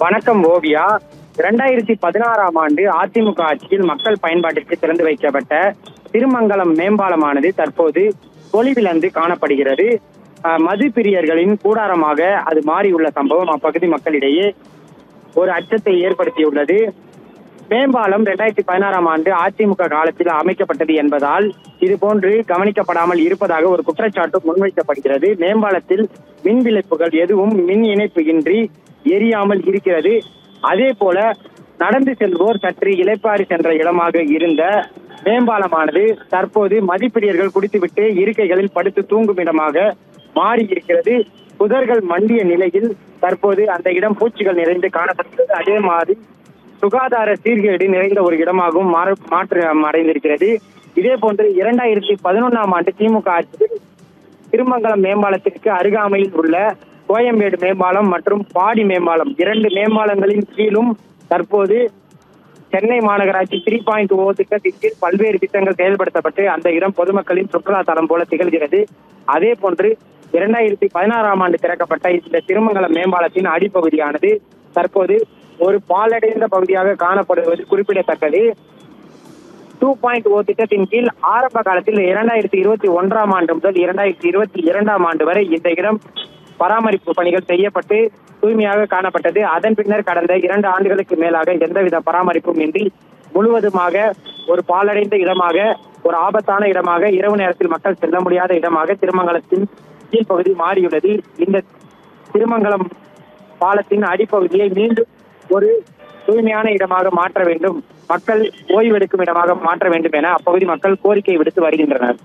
வணக்கம் ஓவியா. 2016ஆம் ஆண்டு அதிமுக ஆட்சியில் மக்கள் பயன்பாட்டிற்கு திறந்து வைக்கப்பட்ட திருமங்கலம் மேம்பாலமானது தற்போது பொலிவிழந்து காணப்படுகிறது. மது பிரியர்களின் கூடாரமாக அது மாறியுள்ள சம்பவம் அப்பகுதி மக்களிடையே ஒரு அச்சத்தை ஏற்படுத்தியுள்ளது. மேம்பாலம் 2016ஆம் ஆண்டு அதிமுக காலத்தில் அமைக்கப்பட்டது என்பதால் இதுபோன்று கவனிக்கப்படாமல் இருப்பதாக ஒரு குற்றச்சாட்டு முன்வைக்கப்படுகிறது. மேம்பாலத்தில் மின் விளக்குகள் எதுவும் மின் இணைப்பு இன்றி எரியாமல் இருக்கிறது. அதே போல நடந்து செல்வோர் சற்று இளைப்பாறி சென்ற இடமாக இருந்த மேம்பாலமானது தற்போது மதிப்பிரியர்கள் குடித்துவிட்டு இருக்கைகளில் படுத்து தூங்கும் இடமாக மாறி இருக்கிறது. புதர்கள் மண்டிய நிலையில் தற்போது அந்த இடம் பூச்சிகள் நிறைந்து காணப்படுகிறது. அதே மாதிரி சுகாதார சீர்கேடு நிறைந்த ஒரு இடமாகவும் மாற்றம் அடைந்திருக்கிறது. இதே போன்று 2011ஆம் ஆண்டு திமுக ஆட்சியில் திருமங்கலம் மேம்பாலத்திற்கு அருகாமையில் உள்ள கோயம்பேடு மேம்பாலம் மற்றும் பாடி மேம்பாலம் 2 மேம்பாலங்களின் கீழும் தற்போது சென்னை மாநகராட்சி 3.0 திட்டத்தின் கீழ் பல்வேறு திட்டங்கள் செயல்படுத்தப்பட்டு அந்த இடம் பொதுமக்களின் சுற்றுலா தலம் போல திகழ்கிறது. அதே போன்று 2016ஆம் ஆண்டு திறக்கப்பட்ட இந்த திருமங்கலம் மேம்பாலத்தின் அடிப்பகுதியானது தற்போது ஒரு பாலடைந்த பகுதியாக காணப்படுவது குறிப்பிடத்தக்கது. 2.0 திட்டத்தின் கீழ் ஆரம்ப காலத்தில் 2021ஆம் ஆண்டு முதல் 2022ஆம் ஆண்டு வரை இந்த இடம் பராமரிப்பு பணிகள் செய்யப்பட்டு தூய்மையாக காணப்பட்டது. அதன் பின்னர் கடந்த 2 ஆண்டுகளுக்கு மேலாக எந்தவித பராமரிப்பும் இன்றி முழுவதுமாக ஒரு பாலடைந்த இடமாக, ஒரு ஆபத்தான இடமாக, இரவு நேரத்தில் மக்கள் செல்ல முடியாத இடமாக திருமங்கலத்தின் கீழ்ப்பகுதி மாறியுள்ளது. இந்த திருமங்கலம் பாலத்தின் அடிப்பகுதியை மீண்டும் ஒரு தூய்மையான இடமாக மாற்ற வேண்டும், மக்கள் ஓய்வெடுக்கும் இடமாக மாற்ற வேண்டும் என அப்பகுதி மக்கள் கோரிக்கை விடுத்து வருகின்றனர்.